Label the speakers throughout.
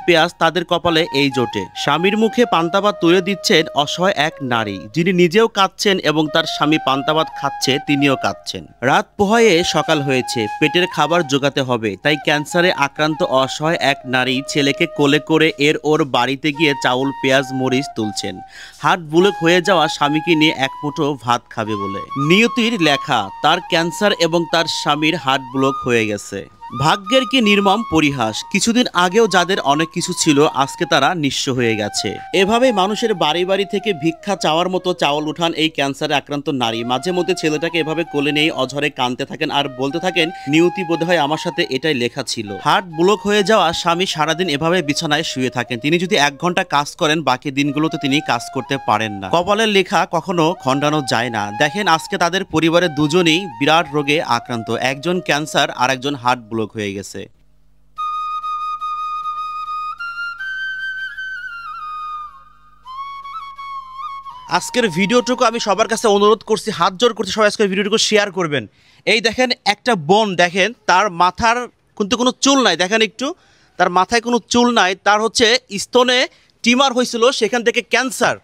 Speaker 1: পেঁয়াজ তাদের কপালে এই জোটে। স্বামীর মুখে পান্তা ভাত তুলে দিচ্ছেন অসহায় এক নারী, যিনি নিজেও কাঁদছেন এবং তার স্বামী পান্তা ভাত খাচ্ছে, তিনিও কাঁদছেন। রাত পোহায়ে সকাল হয়েছে, পেটের খাবার জোগাতে হবে, তাই ক্যান্সারে আক্রান্ত অসহায় এক নারী ছেলেকে কোলে করে ওর বাড়িতে গিয়ে চাউল, পেঁয়াজ, মরিচ তুলছেন, হার্ট ব্লক হয়ে যাওয়া স্বামীকে নিয়ে এক মুঠো ভাত খাবে বলে। নিয়তির লেখা, তার ক্যান্সার এবং তার স্বামীর হার্ট ব্লক হয়ে গেছে। ভাগ্যের কি নির্মম পরিহাস, কিছুদিন আগেও যাদের অনেক কিছু ছিল আজকে তারা নিঃস্ব হয়ে গেছে। এভাবে মানুষের বাড়ি বাড়ি থেকে ভিক্ষা চাওয়ার মতো চাউল উঠান এই ক্যান্সারে আক্রান্ত নারী। মাঝে মধ্যে ছেলেটাকে এভাবে কোলে নিয়ে অঝরে কাঁদতে থাকেন আর বলতে থাকেন, নিয়তি বোধহয় আমার সাথে এটাই লেখা ছিল। হার্ট ব্লক হয়ে যাওয়া স্বামী সারাদিন এভাবে বিছানায় শুয়ে থাকেন। তিনি যদি 1 ঘন্টা কাজ করেন, বাকি দিনগুলোতে তিনি কাজ করতে পারেন না। কপালের লেখা কখনো খণ্ডানো যায় না। দেখেন আজকে তাদের পরিবারের দুজনেই বিরাট রোগে আক্রান্ত, একজন ক্যান্সার আর একজন হার্ট ব্লক হয়ে গেছে। আজকের ভিডিওটুকু আমি সবার কাছে অনুরোধ করছি, হাত জোর করছি, সবাই আজকের ভিডিওটুকু শেয়ার করবেন। এই দেখেন একটা বোন, দেখেন তার মাথার কিন্তু কোনো চুল নাই, দেখেন একটু তার মাথায় কোনো চুল নাই, তার হচ্ছে স্তনে টিউমার হয়েছিল, সেখান থেকে ক্যান্সার,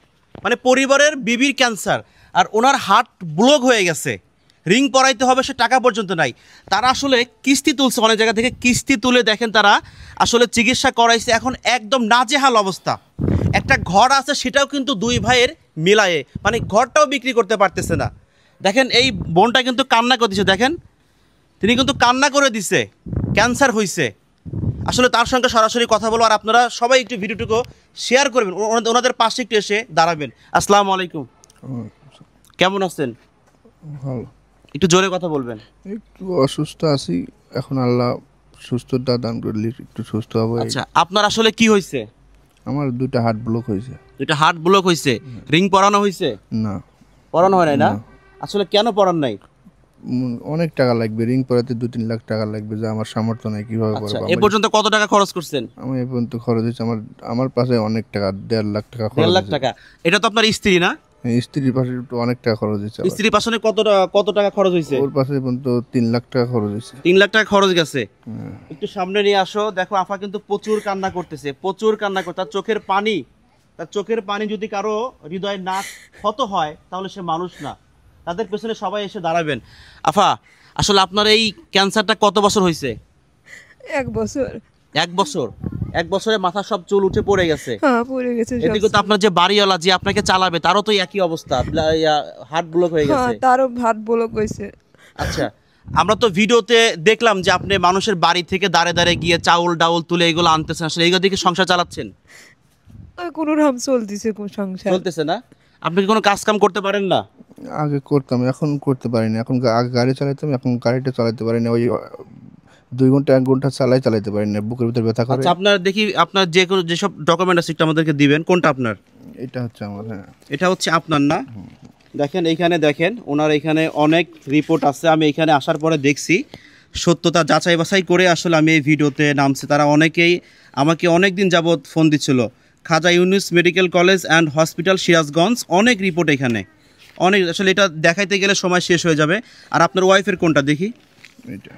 Speaker 1: মানে পরিবারের বিবির ক্যান্সার, আর ওনার হার্ট ব্লক হয়ে গেছে, রিং পরাইতে হবে, সে টাকা পর্যন্ত নাই। তারা আসলে কিস্তি তুলছে, অনেক জায়গা থেকে কিস্তি তুলে দেখেন তারা আসলে চিকিৎসা করাইছে, এখন একদম নাজেহাল অবস্থা। একটা ঘর আছে সেটাও কিন্তু 2 ভাইয়ের মিলায়ে, মানে ঘরটাও বিক্রি করতে পারতেছে না। দেখেন এই বোনটা কিন্তু কান্না করে দিছে, দেখেন তিনি কিন্তু কান্না করে দিছে, ক্যান্সার হয়েছে। আসলে তার সঙ্গে সরাসরি কথা বলবো, আর আপনারা সবাই একটু ভিডিওটুকু শেয়ার করবেন, ওনাদের পাশে একটু এসে দাঁড়াবেন। আসসালামু আলাইকুম, কেমন আছেন?
Speaker 2: ভালো।
Speaker 1: একটু জোরে কথা বলবেন।
Speaker 2: একটু অসুস্থ আছি, এখন আল্লাহ সুস্থতা দান করলে একটু সুস্থ হবো।
Speaker 1: আচ্ছা, আপনার আসলে কি হয়েছে?
Speaker 2: আমার 2টা হার্ট ব্লক হয়েছে।
Speaker 1: 2টা হার্ট ব্লক হয়েছে, রিং পরানো হয়েছে?
Speaker 2: না,
Speaker 1: পরানো হয় নাই না? আসলে কেন পরান নাই?
Speaker 2: অনেক টাকা লাগবে, রিং পরাতে 2-3 লাখ টাকা লাগবে, যা আমার সামর্থ্য নাই, কিভাবে
Speaker 1: আচ্ছা,
Speaker 2: করব।
Speaker 1: এ পর্যন্ত কত টাকা খরচ করছেন?
Speaker 2: আমি এ পর্যন্ত খরচ হয়েছে আমার পাশে অনেক টাকা, 1.5 লাখ টাকা খরচ।
Speaker 1: 1.5 লাখ টাকা? এটা তো আপনার স্ত্রী না?
Speaker 2: স্ত্রীর পাশে একটু অনেক টাকা খরচ হয়েছে।
Speaker 1: স্ত্রীর পাশে কত টাকা খরচ হয়েছে?
Speaker 2: ওর পাশে পর্যন্ত 3 লাখ টাকা খরচ হয়েছে।
Speaker 1: 3 লাখ টাকা খরচ গেছে। একটু সামনে নিয়ে আসো, দেখো আফা কিন্তু প্রচুর কান্না করতেছে, প্রচুর কান্না করে, তার চোখের পানি যদি কারো হৃদয় না ক্ষত হয় তাহলে সে মানুষ না। তাদের পেছনে সবাই এসে দাঁড়াবেন। আফা, আসলে আপনার এই ক্যান্সারটা কত বছর হয়েছে?
Speaker 3: 1 বছর।
Speaker 1: 1 বছর? 1 বছরে মাথা সব চুল উঠে পড়ে গেছে?
Speaker 3: হ্যাঁ, পড়ে গেছে।
Speaker 1: এদিকে তো আপনার যে বাড়িওয়ালা যে আপনাকে চালাবে, তারও তো একই অবস্থা, হার্ট ব্লক হয়ে গেছে।
Speaker 3: হ্যাঁ, তারও হার্ট ব্লক হয়েছে।
Speaker 1: আচ্ছা, আমরা তো ভিডিওতে দেখলাম যে আপনি মানুষের বাড়ি থেকে দাঁড়ে দাঁড়ে গিয়ে চাউল ডাউল তুলে এগুলো আনতেছেন, আসলে এইগুলো দিকে সংসার চালাচ্ছেন?
Speaker 3: কোনো রকম চলতেছে, কোন সংসার
Speaker 1: চলতেছে না? আপনি কি কোনো কাজ কাম করতে পারেন না?
Speaker 2: আগে করতাম, এখন করতে পারি না। এখন আগে গাড়ি চালাতাম, এখন গাড়িটা চালাতে পারি না। ওই 2 ঘন্টা 1 ঘন্টা চালাতে পারি না, বুকের ভিতর ব্যথা করে।
Speaker 1: আচ্ছা, আপনার দেখি আপনার যেসব ডকুমেন্ট আছে একটু আমাদেরকে দিবেন। কোনটা আপনার?
Speaker 2: এটা হচ্ছে আমার। হ্যাঁ,
Speaker 1: এটা হচ্ছে আপনার না? দেখেন এইখানে, দেখেন ওনার এখানে অনেক রিপোর্ট আছে। আমি এখানে আসার পরে দেখছি, সত্যতা যাচাই বাছাই করে আসলে আমি এই ভিডিওতে নামছি। তারা অনেকেই আমাকে অনেক দিন যাবৎ ফোন দিচ্ছিল। Khaja Yunus medical college and hospital, Sirajganj, অনেক রিপোর্ট এখানে, অনেক। আসলে এটা দেখাইতে গেলে সময় শেষ হয়ে যাবে। আর আপনার ওয়াইফের কোনটা দেখি?
Speaker 2: এটা।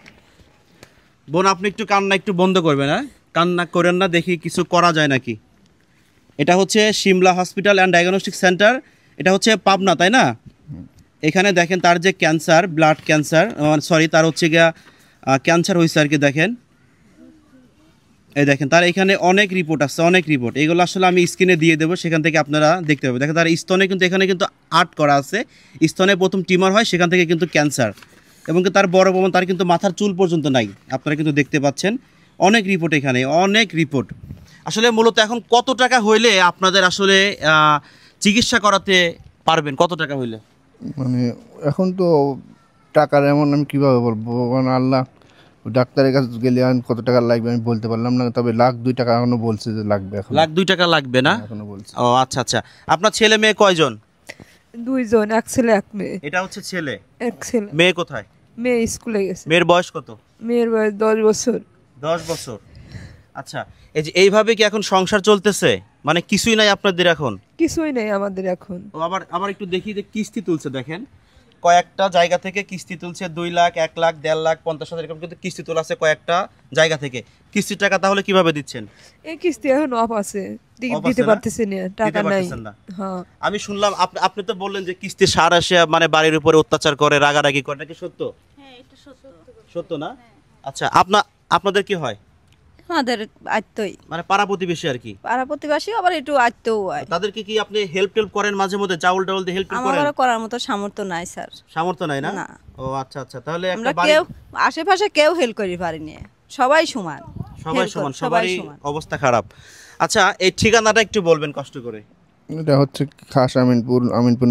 Speaker 1: বোন, আপনি একটু কান্না একটু বন্ধ করবেন, হ্যাঁ কান্না করেন না, দেখি কিছু করা যায় নাকি। এটা হচ্ছে Shimla hospital and diagnostic centre, এটা হচ্ছে পাবনা, তাই না? এখানে দেখেন তার যে ক্যান্সার, ব্লাড ক্যান্সার, তার হচ্ছে গিয়া ক্যান্সার হয়েছে আর কি। দেখেন, এই দেখেন তার এখানে অনেক রিপোর্ট আছে, অনেক রিপোর্ট। এগুলো আসলে আমি স্ক্রিনে দিয়ে দেবো, সেখান থেকে আপনারা দেখতে পাবেন। দেখেন তার স্তনে কিন্তু এখানে কিন্তু আর্ট করা আছে, স্তনে প্রথম টিউমার হয়, সেখান থেকে কিন্তু ক্যান্সার, এবং তার বড় বোন, তার কিন্তু মাথার চুল পর্যন্ত নাই, আপনারা কিন্তু দেখতে পাচ্ছেন। অনেক রিপোর্ট এখানে, অনেক রিপোর্ট। আসলে মূলত এখন কত টাকা হইলে আপনাদের আসলে চিকিৎসা করাতে পারবেন? কত টাকা হইলে?
Speaker 2: মানে এখন তো টাকার এমন আমি কীভাবে বলবো, মানে আল্লাহ, ডাক্তারের কাছে গেলে কত টাকা লাগবে আমি বলতে পারলাম না, তবে 1,02 টাকা এখনো বলছে যে লাগবে। এখন
Speaker 1: 1,02 টাকা লাগবে না?
Speaker 2: এখনো বলছে।
Speaker 1: ও আচ্ছা আচ্ছা। আপনার ছেলে মেয়ে কয়জন?
Speaker 3: 2 জন, 1 ছেলে 1 মেয়ে।
Speaker 1: এটা হচ্ছে ছেলে,
Speaker 3: 1 ছেলে।
Speaker 1: মেয়ে কোথায়?
Speaker 3: মেয়ে স্কুলে গেছে।
Speaker 1: মেয়ের বয়স কত?
Speaker 3: মেয়ের বয়স 10 বছর।
Speaker 1: 10 বছর। আচ্ছা, এই যে এইভাবে কি এখন সংসার চলতেছে? মানে কিছুই নাই আপনাদের এখন?
Speaker 3: কিছুই নেই আমাদের এখন।
Speaker 1: আবার একটু দেখি যে কিস্তি তুলছে, দেখেন কয়েকটা জায়গা থেকে কিস্তি তুলছে, 2 লাখ, 1 লাখ, 1.5 লাখ, 50,000 এরকম কিন্তু কিস্তি তোলা আছে কয়েকটা জায়গা থেকে। কিস্তির টাকা তাহলে কিভাবে দিচ্ছেন?
Speaker 3: এই কিস্তি এখন অফ আছে,
Speaker 1: Off আছে
Speaker 3: দিতে
Speaker 1: না?
Speaker 3: পারতেছি না, টাকা
Speaker 1: দিতে
Speaker 3: নাই।
Speaker 1: পারতেছেন না?
Speaker 3: হ্যাঁ
Speaker 1: আমি শুনলাম আপনি তো বললেন যে কিস্তি সার আসে মানে বাড়ির উপরে অত্যাচার করে, রাগারাগি করে, নাকি সত্য?
Speaker 4: হ্যাঁ এটা সত্য।
Speaker 1: সত্য না? আচ্ছা, আপনাদের কি হয়?
Speaker 4: আমাদের আত্মই
Speaker 1: মানে পাড়া প্রতিবেশী আর কি?
Speaker 4: পাড়া প্রতিবাসী আবার একটু আত্মও হয়।
Speaker 1: তাদেরকে কি আপনি হেল্প করেন মাঝে মধ্যে, চাউল টাউল দিয়ে হেল্প করেন?
Speaker 4: আমারও করার মতো সামর্থ্য নাই স্যার।
Speaker 1: সামর্থ্য নাই না?
Speaker 4: না।
Speaker 1: ও আচ্ছা আচ্ছা, তাহলে
Speaker 4: আমরা
Speaker 1: একটা বাড়ি
Speaker 4: কেউ আশেপাশে কেউ হেল্প করি পারিনি, সবাই সমান।
Speaker 1: সবাই
Speaker 4: help
Speaker 1: সমান,
Speaker 4: করে, সবাই
Speaker 1: সবারই
Speaker 4: সমান।
Speaker 1: অবস্থা খারাপ। আচ্ছা, এই ঠিকানাটা একটু বলবেন কষ্ট করে।
Speaker 2: এটা হচ্ছে খাস আমিনপুর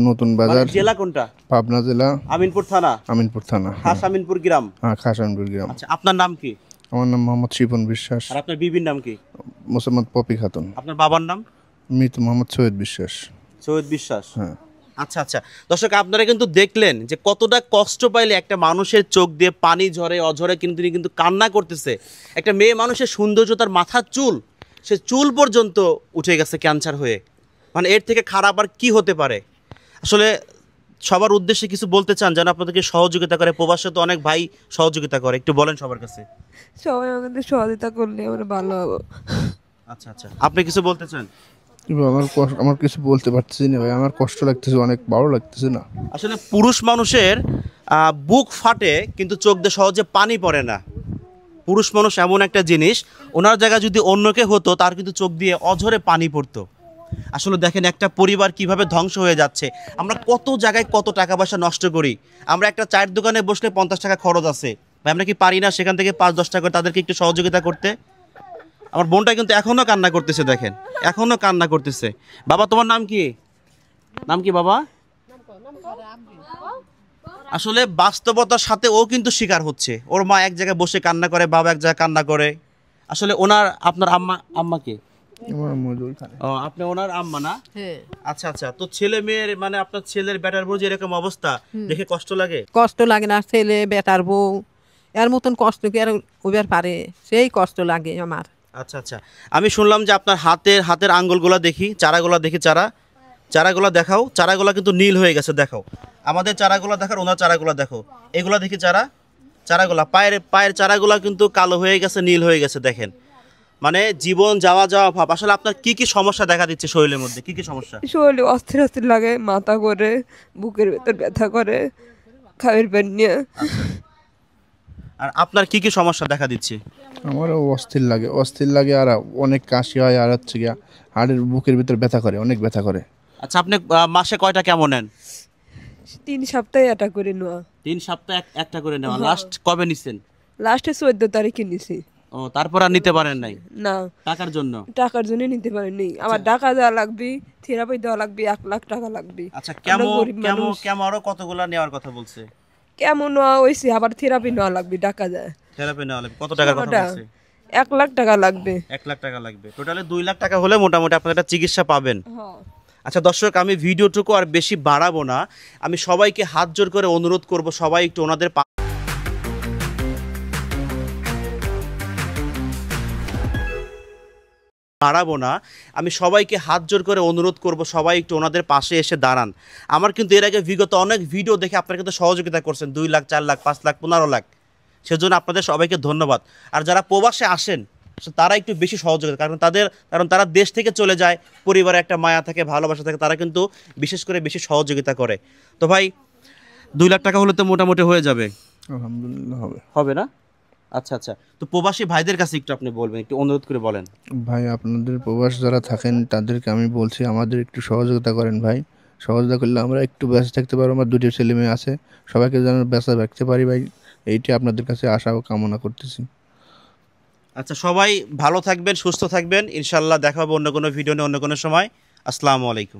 Speaker 2: নতুন
Speaker 1: মানে
Speaker 2: বাজার,
Speaker 1: জেলা কোনটা?
Speaker 2: পাবনা জেলা,
Speaker 1: আমিনপুর থানা,
Speaker 2: আমিনপুর থানা।
Speaker 1: খাস আমিনপুর গ্রাম।
Speaker 2: হ্যাঁ, খাস আমিনপুর গ্রাম।
Speaker 1: আচ্ছা, আপনার নাম কি?
Speaker 2: আমার নাম মোহাম্মদ শিপন বিশ্বাস।
Speaker 1: আর আপনার বিবির নাম কি?
Speaker 2: মোসাম্মদ পপি খাতুন।
Speaker 1: আপনার বাবার নাম?
Speaker 2: মৃত মোহাম্মদ সৈয়দ বিশ্বাস।
Speaker 1: সৈয়দ বিশ্বাস।
Speaker 2: হ্যাঁ।
Speaker 1: আচ্ছা আচ্ছা, দর্শক আপনারা কিন্তু দেখলেন যে কতটা কষ্ট পাইলে একটা মানুষের চোখ দিয়ে পানি ঝরে, অঝরে কিন্তু তিনি কিন্তু কান্না করতেছে। একটা মেয়ে মানুষের সৌন্দর্য, তার মাথার চুল, সে চুল পর্যন্ত উঠে গেছে ক্যান্সার হয়ে। মানে এর থেকে খারাপ আর কি হতে পারে? আসলে সবার উদ্দেশ্যে কিছু বলতে চান যেন আপনাদেরকে সহযোগিতা করে? প্রবাসে তো অনেক ভাই সহযোগিতা করে, একটু বলেন সবার কাছে।
Speaker 3: সবাই আমাদের সহযোগিতা করলে আমরা ভালো হবো।
Speaker 1: আচ্ছা আচ্ছা, আপনি কিছু বলতে চান?
Speaker 2: কিন্তু আমার কিছু বলতে পারতেছি না ভাই, আমার কষ্ট লাগতেছে, অনেক ভালো লাগতেছে না।
Speaker 1: আসলে পুরুষ মানুষের বুক ফাটে কিন্তু চোখ দিয়ে সহজে পানি পড়ে না। পুরুষ মানুষ এমন একটা জিনিস, ওনার জায়গায় যদি অন্যকে হতো তার কিন্তু চোখ দিয়ে অঝরে পানি পড়তো। আসলে দেখেন একটা পরিবার কিভাবে ধ্বংস হয়ে যাচ্ছে। আমরা কত জায়গায় কত টাকা পয়সা নষ্ট করি। আমরা একটা চায়ের দোকানে বসলে 50 টাকা খরচ আছে, ভাই আমরা কি পারি না সেখান থেকে 5-10 টাকা করে তাদেরকে একটু সহযোগিতা করতে? আমার বোনটা কিন্তু এখনো কান্না করতেছে, দেখেন এখনো কান্না করতেছে। বাবা, তোমার নাম কি? নাম কি বাবা? আসলে বাস্তবতার সাথে ও কিন্তু শিকার হচ্ছে। ওর মা এক জায়গায় বসে কান্না করে, বাবা এক জায়গায় কান্না করে। আসলে আপনার আম্মা কে?
Speaker 2: আমার মজুর খানে।
Speaker 1: ও, আপনি ওনার আম্মা না? আচ্ছা আচ্ছা, তো ছেলে মেয়ের মানে আপনার ছেলের বেটার বউ যে এরকম অবস্থা দেখে কষ্ট লাগে?
Speaker 5: কষ্ট লাগে না? ছেলে বেটার বউ এর মতন কষ্ট কি আর ওবার পারে? সেই কষ্ট লাগে আমার।
Speaker 1: আচ্ছা আচ্ছা, আমি শুনলাম যে আপনার হাতের আঙ্গুলগুলা দেখি, চারাগুলা দেখি, চারাগুলা দেখাও। চারাগুলা কিন্তু নীল হয়ে গেছে, দেখাও। আমাদের চারাগুলা দেখার, ওনার চারাগুলা দেখো। এগুলা দেখি চারাগুলা, পায়ের চারাগুলা কিন্তু কালো হয়ে গেছে, নীল হয়ে গেছে, দেখেন। মানে জীবন যাওয়া ভাব। আসলে আপনার কি কি সমস্যা দেখা দিচ্ছে শরীরের মধ্যে? কি কি সমস্যা?
Speaker 3: শরীরে অস্থির অস্থির লাগে, মাথা করে, বুকের ভেতর ব্যথা করে, খাবের পেট নিয়ে।
Speaker 1: আর আপনার কি কি সমস্যা দেখা দিচ্ছে?
Speaker 2: আমারও অস্থির লাগে আর অনেক কাশি হয়, আর হচ্ছে গিয়া হাড়ের বুকের ভিতর ব্যথা করে, অনেক ব্যথা করে।
Speaker 1: আচ্ছা, আপনি মাসে কয়টা কেমন নেন?
Speaker 3: 3 সপ্তাহে এটা করে নেওয়া।
Speaker 1: 3 সপ্তাহে একটা করে নেওয়া। লাস্ট কবে নিছেন?
Speaker 3: লাস্টে 14 তারিখে নিছি।
Speaker 1: ও, তারপর আর নিতে পারেন নাই
Speaker 3: না,
Speaker 1: টাকার জন্য?
Speaker 3: টাকার জন্য নিতে পারিনি। আমার টাকা দেওয়া লাগবে, থেরাপি দেওয়া লাগবে, 1 লাখ টাকা লাগবে।
Speaker 1: আচ্ছা,
Speaker 3: আমরা গরিব মানুষ।
Speaker 1: কেমন আরো কতগুলা নেওয়ার কথা বলছে?
Speaker 3: কেমন নেওয়া হয়েছে, আবার থেরাপি নেওয়া লাগবে, টাকা দেয়।
Speaker 1: থেরাপি নেওয়া লাগবে, কত টাকার কথা বলছে?
Speaker 3: 1 লাখ টাকা লাগবে।
Speaker 1: 1 লাখ টাকা লাগবে। টোটালে 2 লাখ টাকা হলে মোটামুটি আপনারা একটা চিকিৎসা পাবেন।
Speaker 3: হ্যাঁ।
Speaker 1: আচ্ছা দর্শক, আমি ভিডিওটুকু আর বেশি বাড়াবো না। আমি সবাইকে হাত জোর করে অনুরোধ করব, সবাই একটু ওনাদের বাড়াবো না। আমি সবাইকে হাত জোর করে অনুরোধ করব, সবাই একটু ওনাদের পাশে এসে দাঁড়ান। আমার কিন্তু এর আগে বিগত অনেক ভিডিও দেখে আপনারা কিন্তু সহযোগিতা করছেন, 2 লাখ, 4 লাখ, 5 লাখ, 15 লাখ। সেজন্য আপনাদের সবাইকে ধন্যবাদ। আর যারা প্রবাসে আসেন তারা একটু বেশি সহযোগিতা, কারণ তারা দেশ থেকে চলে যায়, পরিবারে একটা মায়া থাকে, ভালোবাসা থাকে, তারা কিন্তু বিশেষ করে বেশি সহযোগিতা করে। তো ভাই 2 লাখ টাকা হলে তো মোটামুটি হয়ে যাবে?
Speaker 2: আলহামদুলিল্লাহ
Speaker 1: হবে না? আচ্ছা আচ্ছা, তো প্রবাসী ভাইদের কাছে একটু আপনি বলবেন, একটু অনুরোধ করে বলেন।
Speaker 2: ভাই, আপনাদের প্রবাস যারা থাকেন তাদেরকে আমি বলছি, আমাদের একটু সহযোগিতা করেন ভাই। সহযোগিতা করলে আমরা একটু বেঁচে থাকতে পারবো। আমার 2টি ছেলে মেয়ে আছে, সবাইকে যেন বেঁচে রাখতে পারি ভাই, এইটি আপনাদের কাছে আশা ও কামনা করতেছি।
Speaker 1: আচ্ছা, সবাই ভালো থাকবেন, সুস্থ থাকবেন, ইনশাল্লাহ দেখা হবে অন্য কোনো ভিডিও নিয়ে অন্য কোনো সময়। আসসালামু আলাইকুম।